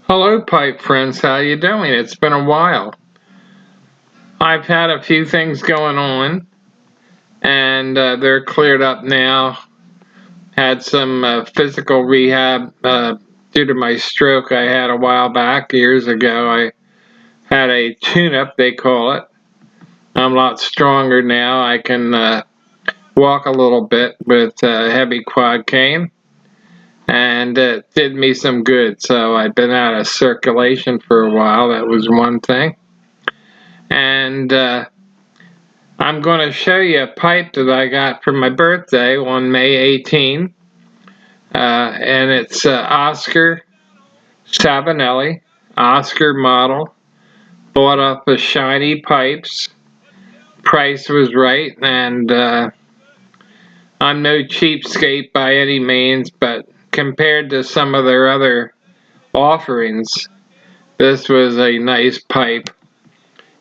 Hello, pipe friends. How you doing? It's been a while. I've had a few things going on, and they're cleared up now. Had some physical rehab due to my stroke I had a while back, years ago. I had a tune-up, they call it. I'm a lot stronger now. I can walk a little bit with a heavy quad cane, and it did me some good. So I've been out of circulation for a while. That was one thing. And I'm going to show you a pipe that I got for my birthday on May 18, and it's Oscar Savinelli, Oscar model, bought off of Shiny Pipes. Price was right, and I'm no cheapskate by any means, but compared to some of their other offerings, this was a nice pipe.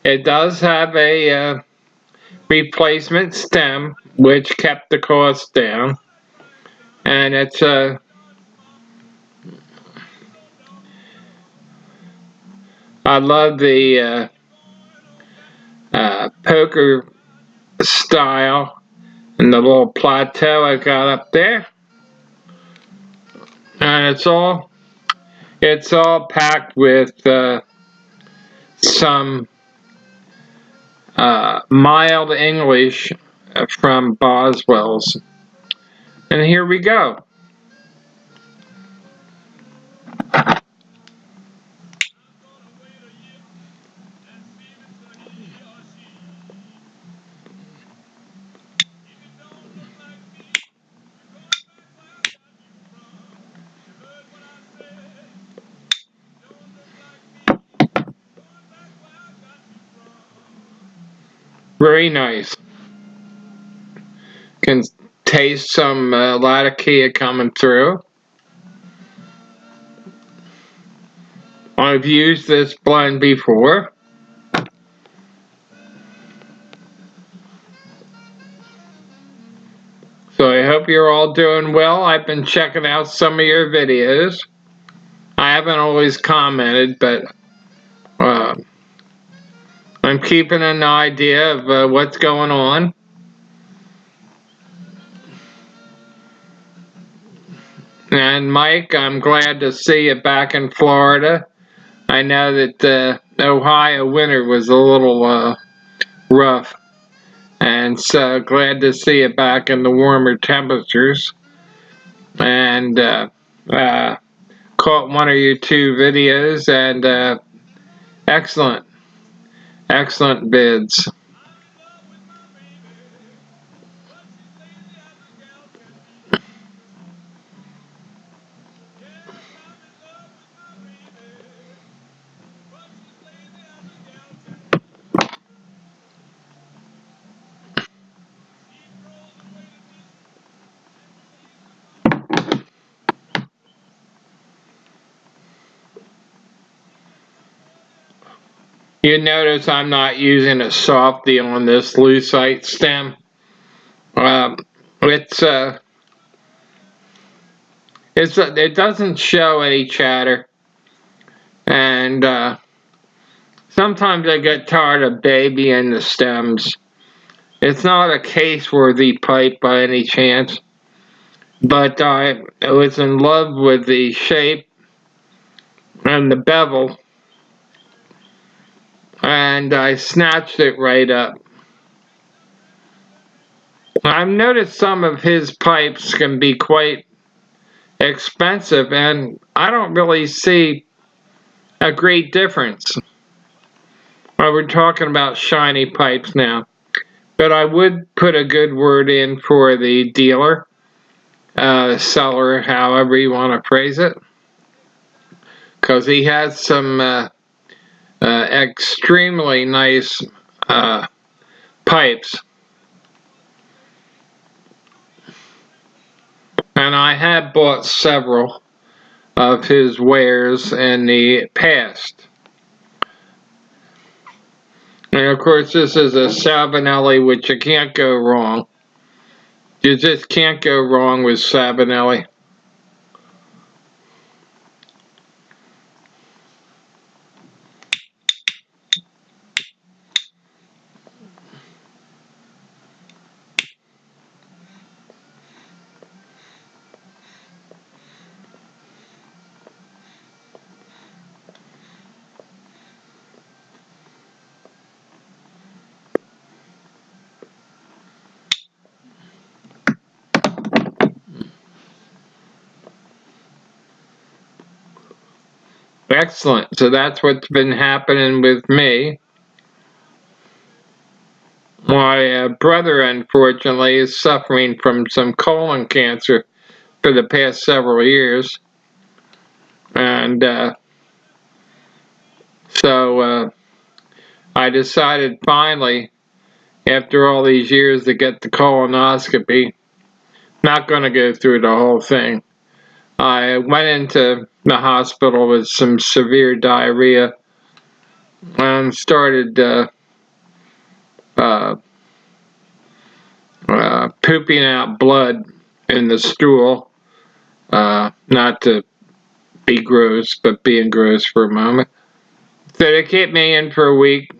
It does have a replacement stem, which kept the cost down. And it's I love the poker style and the little plateau I got up there. And it's all packed with some mild English from Boswell's. And here we go. Very nice. Can taste some Latakia coming through. I've used this blend before. So I hope you're all doing well. I've been checking out some of your videos. I haven't always commented, but I'm keeping an idea of what's going on. And Mike, I'm glad to see you back in Florida. I know that the Ohio winter was a little rough. And so glad to see you back in the warmer temperatures. And caught one of your two videos, and excellent bids. You notice I'm not using a softy on this lucite stem. It doesn't show any chatter, and sometimes I get tired of babying the stems. It's not a case-worthy pipe by any chance, but I was in love with the shape and the bevel, and I snatched it right up. I've noticed some of his pipes can be quite expensive, and I don't really see a great difference. Well, we're talking about Shiny Pipes now, but I would put a good word in for the dealer, seller, however you want to phrase it, because he has some extremely nice pipes. And I have bought several of his wares in the past. And of course, this is a Savinelli, which you can't go wrong. You just can't go wrong with Savinelli. Excellent. So that's what's been happening with me. My brother, unfortunately, is suffering from some colon cancer for the past several years. And so I decided finally, after all these years, to get the colonoscopy. Not going to go through the whole thing. I went into the hospital with some severe diarrhea and started pooping out blood in the stool. Not to be gross, but being gross for a moment. So they kept me in for a week,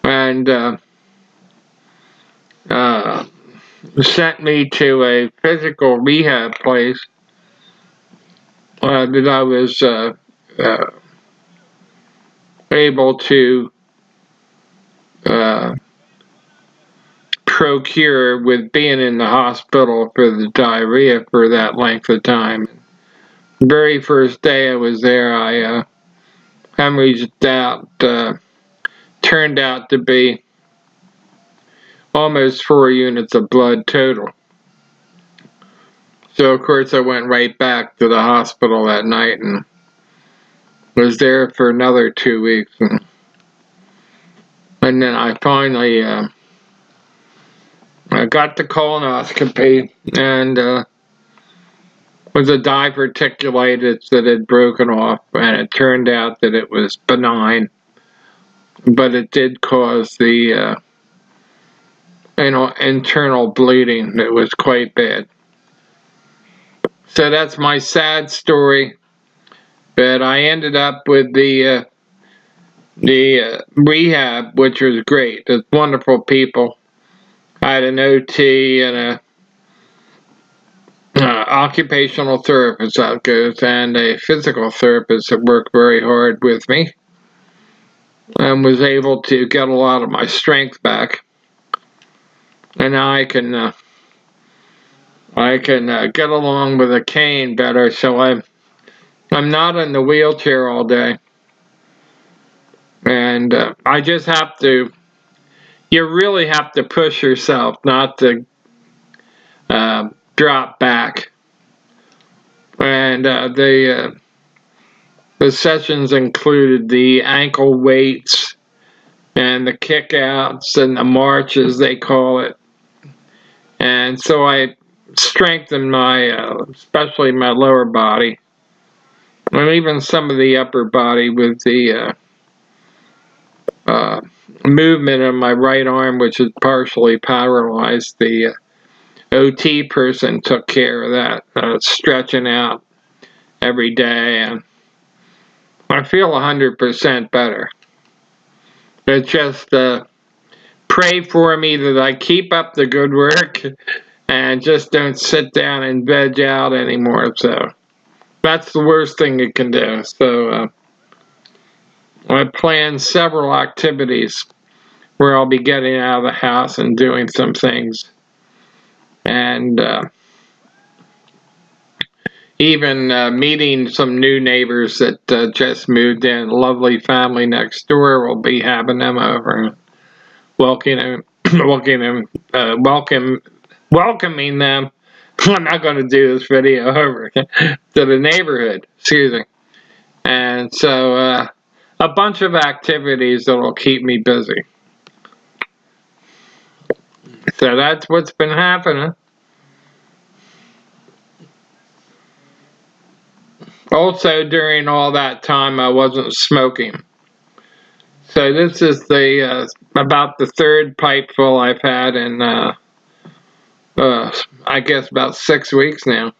and sent me to a physical rehab place that I was able to procure with being in the hospital for the diarrhea for that length of time. The very first day I was there, I hemorrhaged out, turned out to be almost 4 units of blood total. So of course I went right back to the hospital that night and was there for another 2 weeks. And then I finally I got the colonoscopy, and was a diverticulitis that had broken off, and it turned out that it was benign, but it did cause the internal bleeding. It was quite bad. So that's my sad story. But I ended up with the rehab, which was great. It's wonderful people. I had an OT and a occupational therapist, that goes, and a physical therapist that worked very hard with me and was able to get a lot of my strength back. And now I can get along with a cane better, so I'm not in the wheelchair all day. And I just have to, you really have to push yourself not to drop back. And the sessions included the ankle weights and the kickouts and the marches, they call it. And so I strengthened my, especially my lower body, and even some of the upper body with the movement of my right arm, which is partially paralyzed. The OT person took care of that, stretching out every day, and I feel 100% better. It's just pray for me that I keep up the good work and just don't sit down and veg out anymore. So that's the worst thing you can do. So I plan several activities where I'll be getting out of the house and doing some things. And even meeting some new neighbors that just moved in. Lovely family next door. We'll be having them over and welcoming them. I'm not going to do this video over to the neighborhood. Excuse me. And so a bunch of activities that will keep me busy. So that's what's been happening. Also, during all that time, I wasn't smoking. So this is the about the third pipeful I've had in, I guess, about 6 weeks now.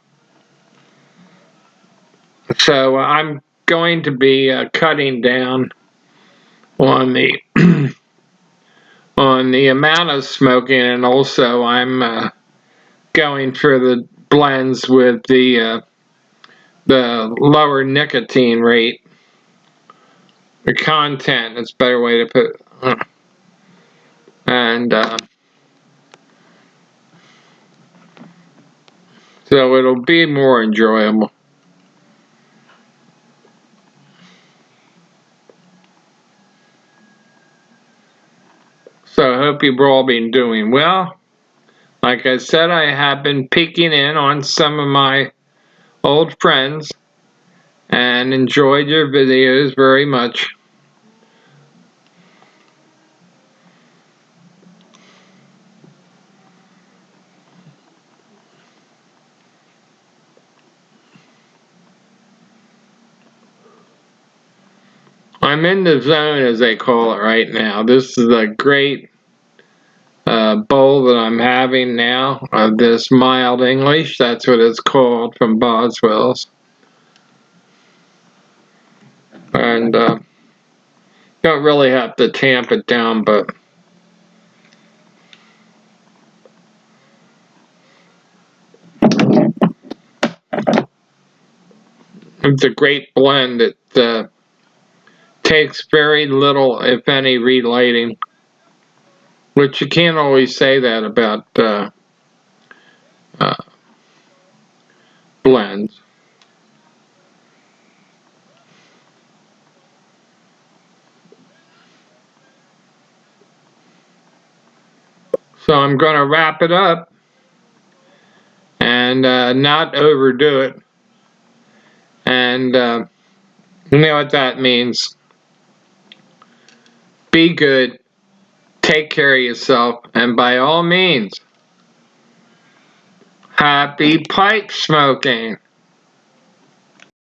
So I'm going to be cutting down on the on the amount of smoking, and also I'm going for the blends with the lower nicotine rate. The content, that's a better way to put it. And so it'll be more enjoyable. So I hope you've all been doing well. Like I said, I have been peeking in on some of my old friends and enjoyed your videos very much. I'm in the zone, as they call it right now. This is a great bowl that I'm having now of this mild English. That's what it's called, from Boswell's. And don't really have to tamp it down, but it's a great blend. It takes very little, if any, relighting, which you can't always say that about blends. So I'm going to wrap it up and not overdo it. And you know what that means. Be good, take care of yourself, and by all means, happy pipe smoking.